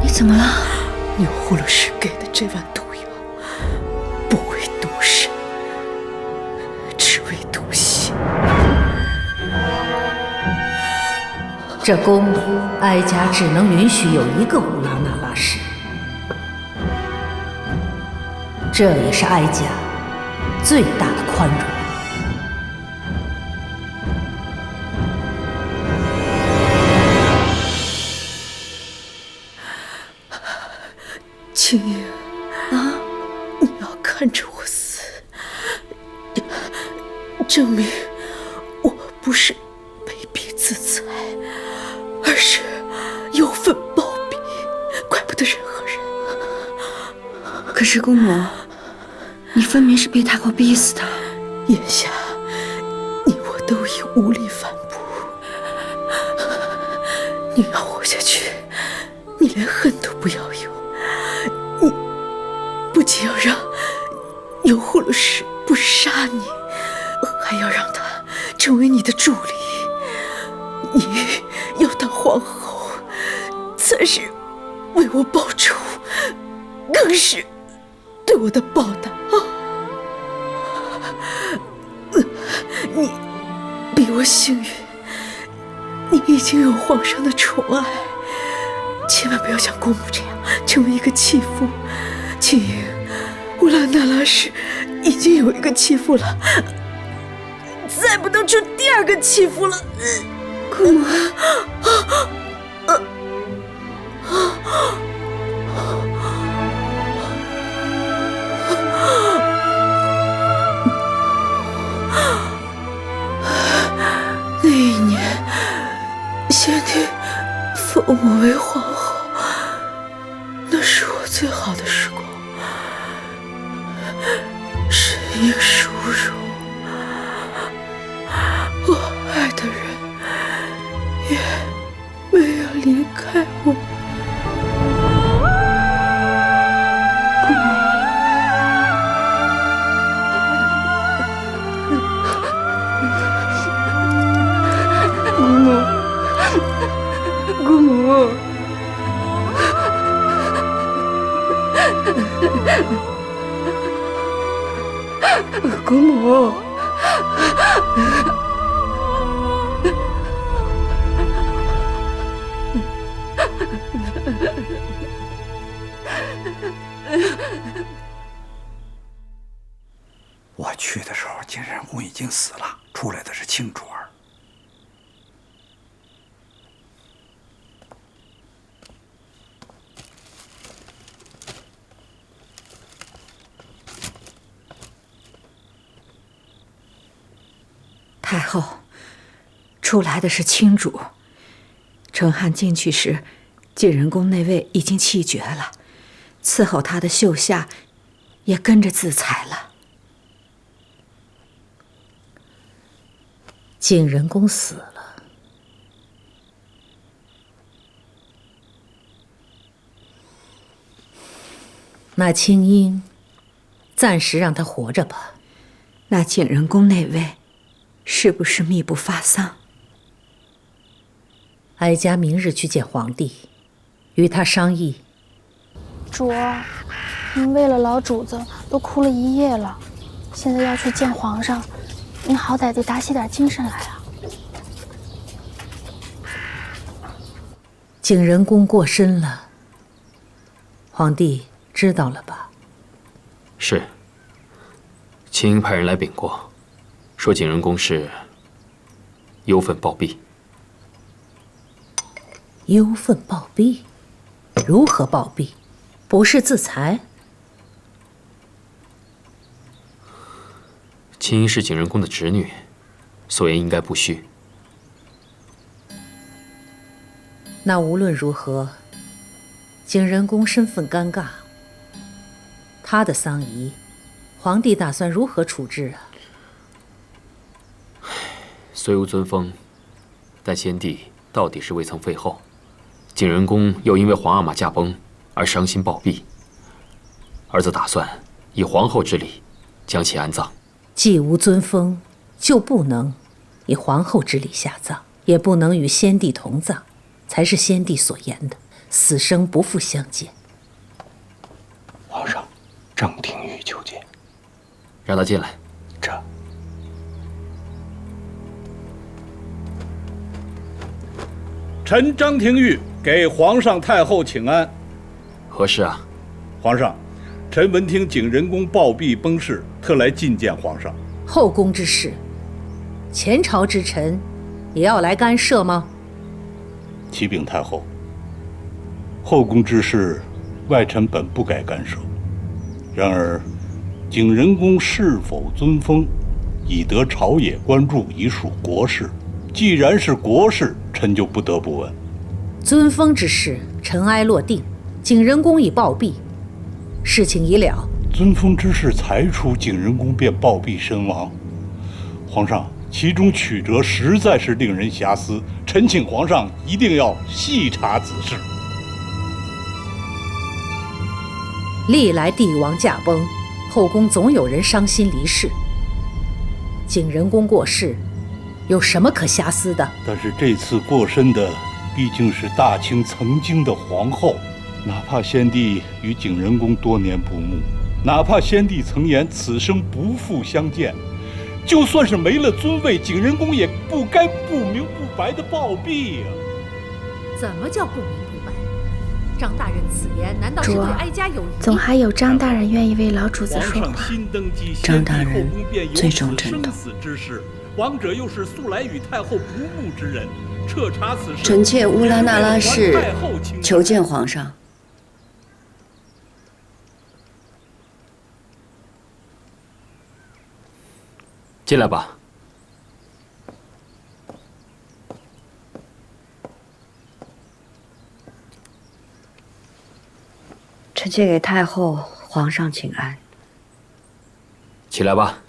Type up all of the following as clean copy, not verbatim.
你怎么了？牛葫芦氏给的这碗毒药，不为毒身，只为毒心。这宫里，哀家只能允许有一个乌拉那拉氏，这也是哀家最大的宽容。青莹啊，你要看着我死，证明我不是卑鄙自裁，而是有份包庇，怪不得任何人。可是姑母，你分明是被他给逼死的。眼下你我都已无力反驳，你要活下去，你连恨都不要有。你不仅要让牛葫芦氏不杀你，还要让他成为你的助理。你要当皇后，才是为我报仇，更是对我的报答啊！你比我幸运，你已经有皇上的宠爱，千万不要像姑母这样成为一个弃妇。青莹，乌拉那拉氏已经有一个弃妇了，再不能出第二个弃妇了。姑母，那一年，先帝封我为皇后，那是我最好的时光，身应殊荣，我爱的人也没有离开我。姑母，姑母，我去的时候，景仁公已经死了，出来的是青主儿。太后，出来的是青主。成汉进去时，景仁宫那位已经气绝了，伺候他的秀夏也跟着自裁了。景仁公死了，那青英暂时让他活着吧。那景仁宫那位是不是秘不发丧？哀家明日去见皇帝，与他商议。主儿，您为了老主子都哭了一夜了，现在要去见皇上，您好歹得打起点精神来啊！景仁公过身了，皇帝知道了吧？是。青英派人来禀过，说景仁公是忧愤暴毙。忧愤暴毙？如何暴毙？不是自裁？青英是景仁公的侄女，所言应该不虚。那无论如何，景仁公身份尴尬，他的丧仪，皇帝打算如何处置啊？虽无尊封，但先帝到底是未曾废后。景仁公又因为皇阿玛驾崩而伤心暴毙，儿子打算以皇后之礼将其安葬。既无尊封，就不能以皇后之礼下葬，也不能与先帝同葬，才是先帝所言的死生不复相见。皇上，张廷玉求见。让他进来。这。臣张廷玉给皇上太后请安。何事啊？皇上，臣闻听景仁宫暴毙崩逝，特来觐见皇上。后宫之事，前朝之臣也要来干涉吗？启禀太后，后宫之事，外臣本不该干涉。然而，景仁宫是否尊封，已得朝野关注，已属国事。既然是国事，臣就不得不问。尊封之事，尘埃落定，景仁宫已暴毙，事情已了。尊封之事才出，景仁宫便暴毙身亡。皇上，其中曲折实在是令人遐思，臣请皇上一定要细查此事。历来帝王驾崩，后宫总有人伤心离世。景仁宫过世，有什么可遐思的？但是这次过身的毕竟是大清曾经的皇后，哪怕先帝与景仁宫多年不睦，哪怕先帝曾言此生不复相见，就算是没了尊位，景仁宫也不该不明不白的暴毙呀！怎么叫不明不白？张大人此言难道是对哀家有疑？总还有张大人愿意为老主子说话。张大人最重朕懂。王者又是素来与太后不睦之人，彻查此事。臣妾乌拉那拉氏求见皇上。进来吧。臣妾给太后、皇上请安。起来吧。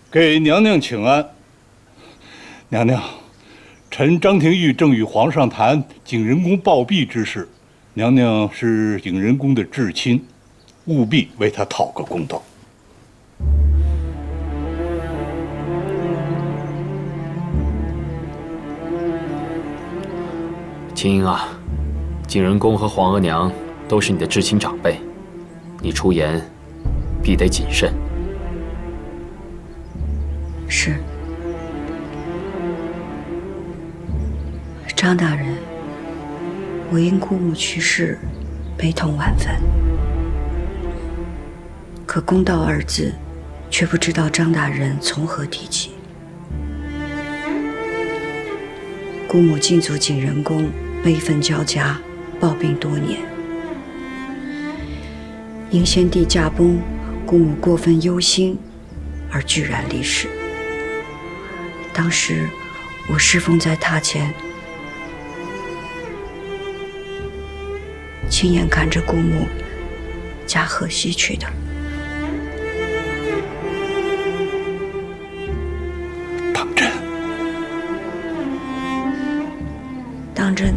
给娘娘请安。娘娘，臣张廷玉正与皇上谈景仁宫暴毙之事，娘娘是景仁宫的至亲，务必为他讨个公道。青英啊，景仁宫和皇额娘都是你的至亲长辈，你出言必得谨慎。是。张大人，我因姑母去世，悲痛万分。可公道二字，却不知道张大人从何提起。姑母进足景仁宫，悲愤交加，抱病多年。因先帝驾崩，姑母过分忧心，而居然离世。当时我侍奉在榻前，亲眼看着姑母驾鹤西去的。当真？当真。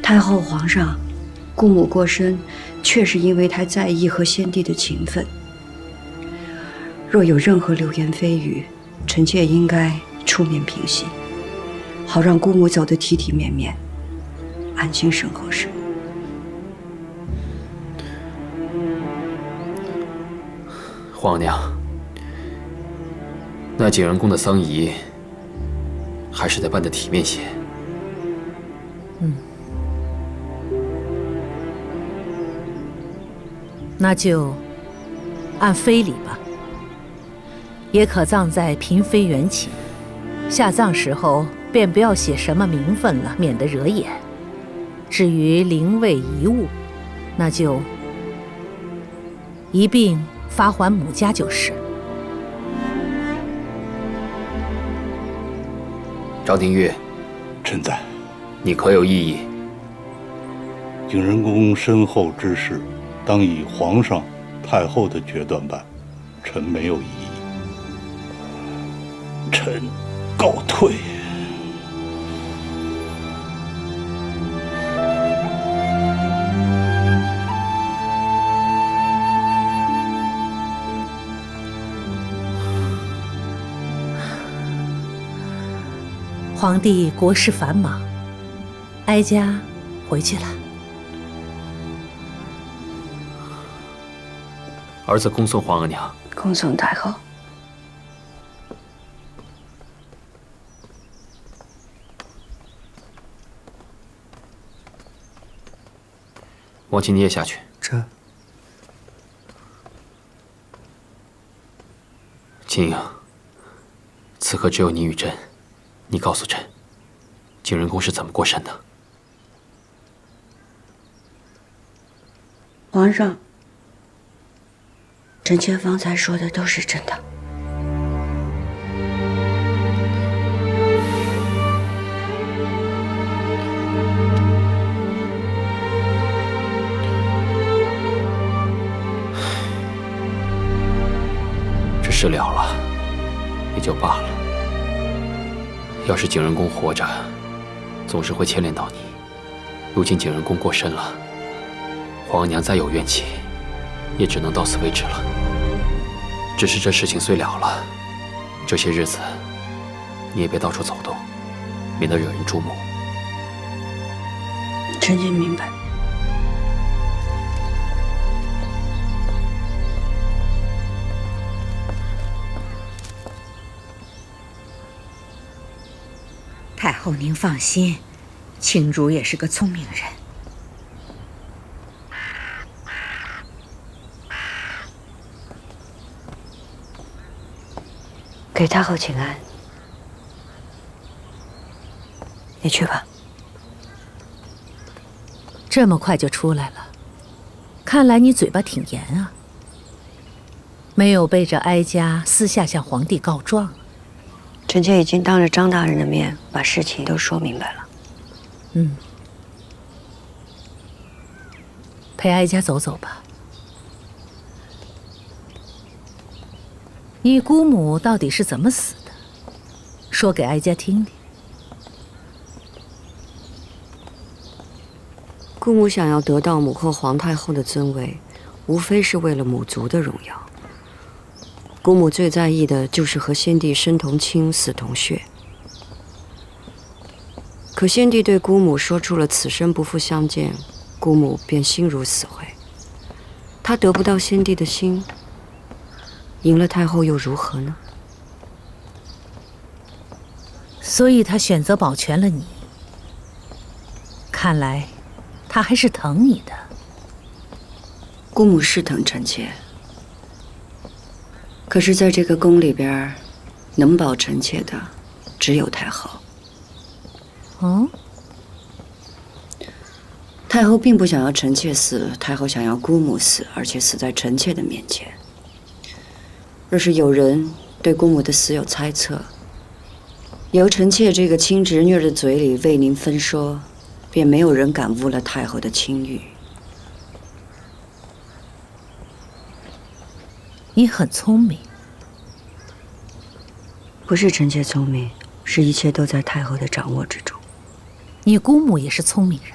太后、皇上，姑母过身，确是因为太在意和先帝的情分。若有任何流言蜚语，臣妾应该出面平息，好让姑母走得体体面面，安心身后事。皇娘，那景仁宫的丧仪，还是得办得体面些。那就按非礼吧，也可葬在嫔妃原寝。下葬时候便不要写什么名分了，免得惹眼。至于灵位遗物，那就一并发还母家就是。张廷玉，臣在。你可有异议？景仁宫身后之事，当以皇上、太后的决断办，臣没有异议。臣告退。皇帝国事繁忙，哀家回去了。儿子恭送皇额娘。恭送太后。王亲，你也下去。这秦英，此刻只有你与朕，你告诉朕，景仁宫是怎么过身的？皇上，臣妾方才说的都是真的。这事了了，也就罢了。要是景仁宫活着，总是会牵连到你。如今景仁宫过身了，皇额娘再有怨气，也只能到此为止了。只是这事情虽了了，这些日子你也别到处走动，免得惹人注目。臣妾明白。太后您放心，青竹也是个聪明人。给太后请安。你去吧。这么快就出来了，看来你嘴巴挺严啊，没有背着哀家私下向皇帝告状。臣妾已经当着张大人的面把事情都说明白了。陪哀家走走吧。你姑母到底是怎么死的？说给哀家听听。姑母想要得到母后皇太后的尊位，无非是为了母族的荣耀。姑母最在意的就是和先帝生同亲，死同血。可先帝对姑母说出了此生不复相见，姑母便心如死灰。她得不到先帝的心，赢了太后又如何呢？所以她选择保全了你。看来，她还是疼你的。姑母是疼臣妾，可是在这个宫里边，能保臣妾的只有太后。哦，太后并不想要臣妾死，太后想要姑母死，而且死在臣妾的面前。若是有人对姑母的死有猜测，由臣妾这个亲侄女的嘴里为您分说，便没有人敢污了太后的清誉。你很聪明。不是臣妾聪明，是一切都在太后的掌握之中。你姑母也是聪明人，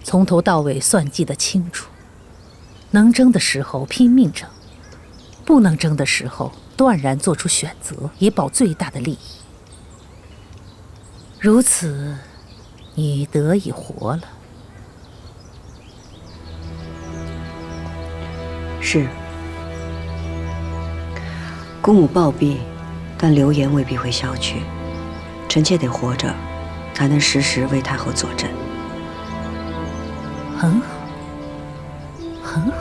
从头到尾算计得清楚，能争的时候拼命争，不能争的时候断然做出选择，以保最大的利益。如此，你得以活了。是，姑母暴毙，但流言未必会消去。臣妾得活着，才能时时为太后坐镇。很好，很好。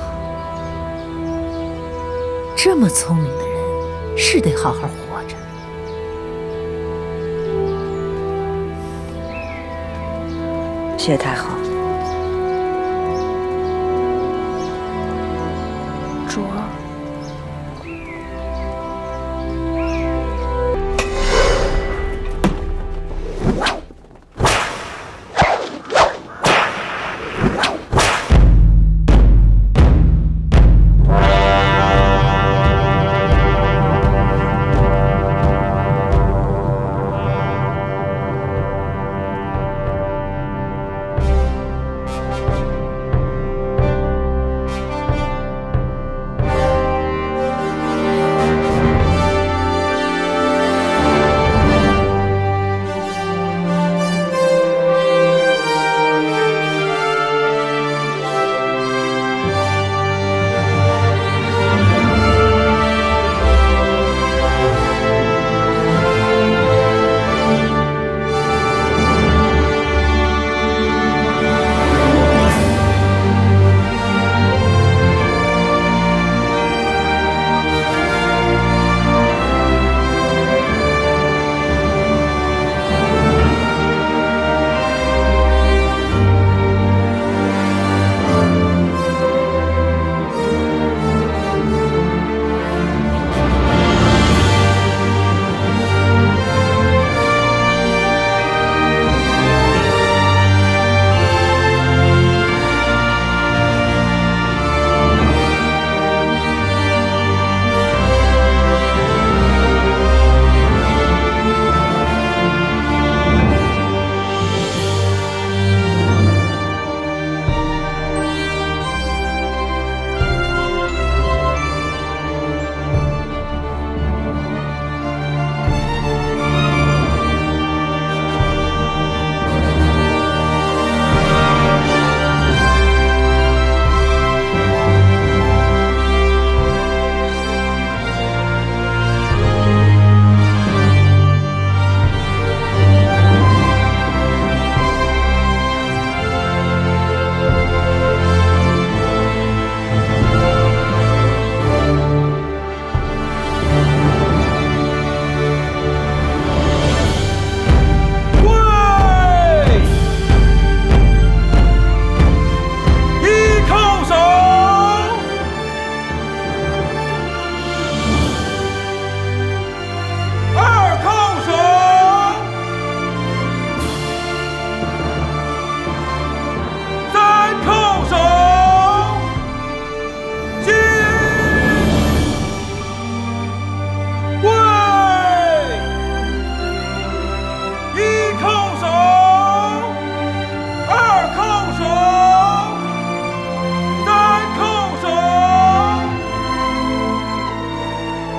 这么聪明的人，是得好好活着。谢太后。卓儿，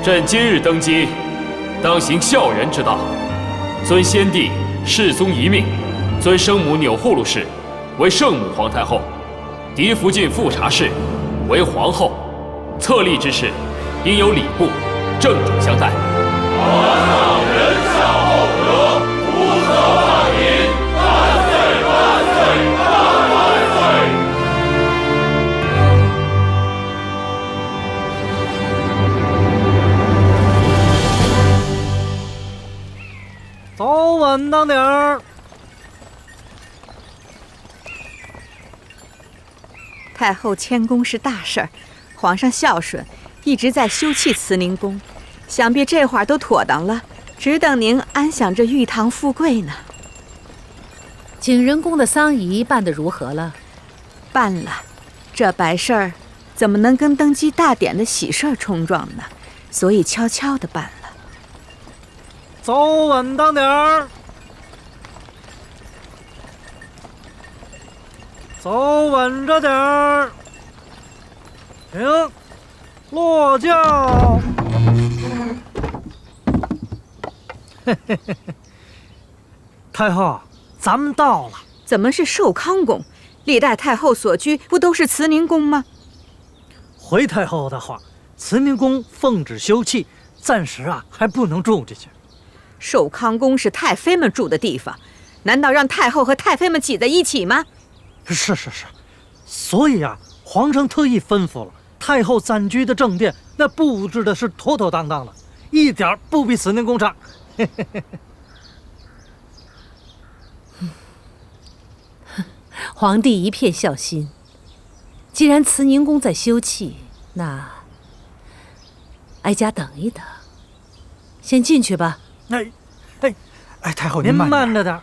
朕今日登基，当行孝仁之道，尊先帝世宗遗命，尊生母钮祜禄氏为圣母皇太后，嫡福晋富察氏为皇后。册立之事，应有礼部正主相待。皇上仁孝厚德，福泽万民，万岁万岁万万岁！走稳当点儿。太后迁宫是大事儿，皇上孝顺，一直在修葺慈宁宫，想必这会儿都妥当了，只等您安享这玉堂富贵呢。景仁宫的丧仪办得如何了？办了，这白事儿怎么能跟登基大典的喜事儿冲撞呢？所以悄悄地办了。走稳当点儿。走稳着点儿。停，落轿。太后，咱们到了。怎么是寿康宫？历代太后所居不都是慈宁宫吗？回太后的话，慈宁宫奉旨休葺，暂时还不能住进去。寿康宫是太妃们住的地方，难道让太后和太妃们挤在一起吗？是，所以皇上特意吩咐了，太后暂居的正殿那布置的是妥妥当当的，一点不比慈宁宫差。皇帝一片孝心。既然慈宁宫在修葺，那哀家等一等，先进去吧。太后您慢慢着点。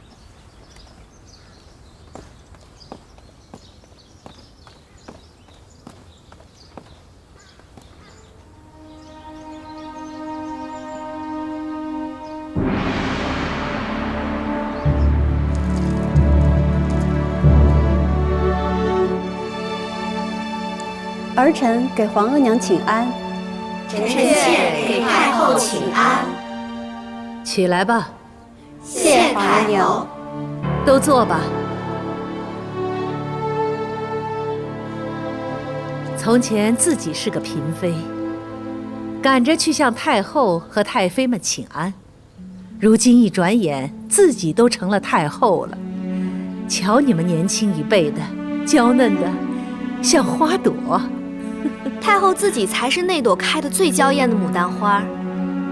儿臣给皇额娘请安。臣妾给太后请安。起来吧。谢太后。都坐吧。从前自己是个嫔妃，赶着去向太后和太妃们请安，如今一转眼自己都成了太后了。瞧你们年轻一辈的，娇嫩的像花朵。太后自己才是那朵开得最娇艳的牡丹花，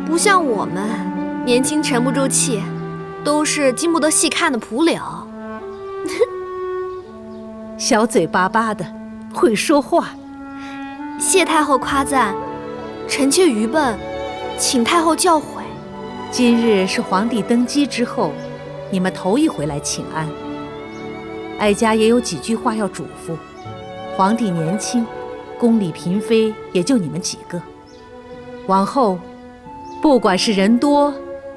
不像我们年轻沉不住气，都是经不得细看的蒲柳。小嘴巴巴的，会说话。谢太后夸赞，臣妾愚笨，请太后教诲。今日是皇帝登基之后，你们头一回来请安，哀家也有几句话要嘱咐。皇帝年轻，宫里嫔妃也就你们几个，往后不管是人多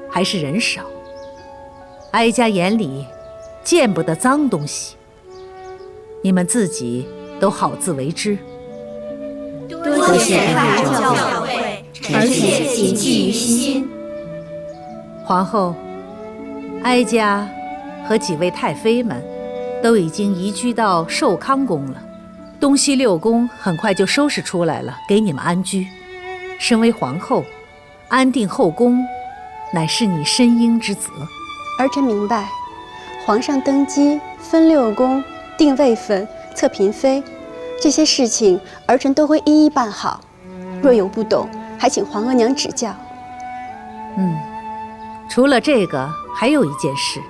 还是人少，哀家眼里见不得脏东西，你们自己都好自为之。多谢太后教诲，臣妾谨记于心。皇后，哀家和几位太妃们都已经移居到寿康宫了，东西六宫很快就收拾出来了，给你们安居。身为皇后，安定后宫乃是你身应之责。儿臣明白，皇上登基分六宫、定位分、册嫔妃，这些事情儿臣都会一一办好。若有不懂，还请皇额娘指教。除了这个，还有一件事。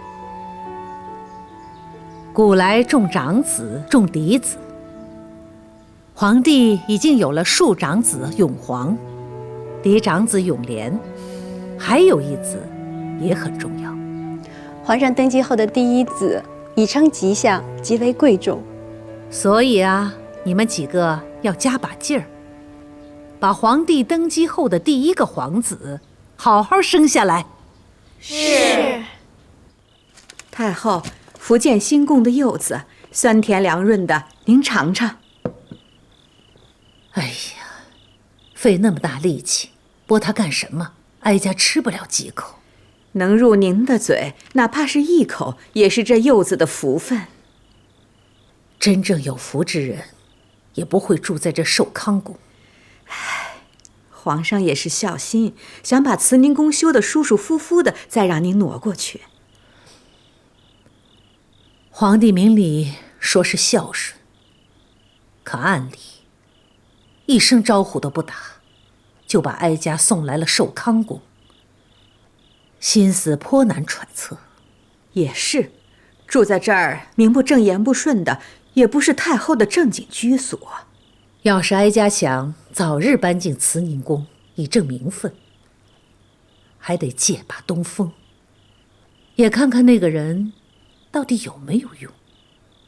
古来重长子，重嫡子。皇帝已经有了庶长子永璜，嫡长子永琏，还有一子也很重要。皇上登基后的第一子已称吉祥，极为贵重。所以你们几个要加把劲儿，把皇帝登基后的第一个皇子好好生下来。是。太后，福建新贡的柚子酸甜凉润的，您尝尝。哎呀，费那么大力气，拨他干什么？哀家吃不了几口。能入您的嘴，哪怕是一口，也是这幼子的福分。真正有福之人，也不会住在这寿康宫。皇上也是孝心，想把慈宁宫修得舒舒服服的，再让您挪过去。皇帝明里说是孝顺，可暗里一声招呼都不打，就把哀家送来了寿康宫，心思颇难揣测。也是，住在这儿名不正言不顺的，也不是太后的正经居所。要是哀家想早日搬进慈宁宫以正名分，还得借把东风，也看看那个人到底有没有用。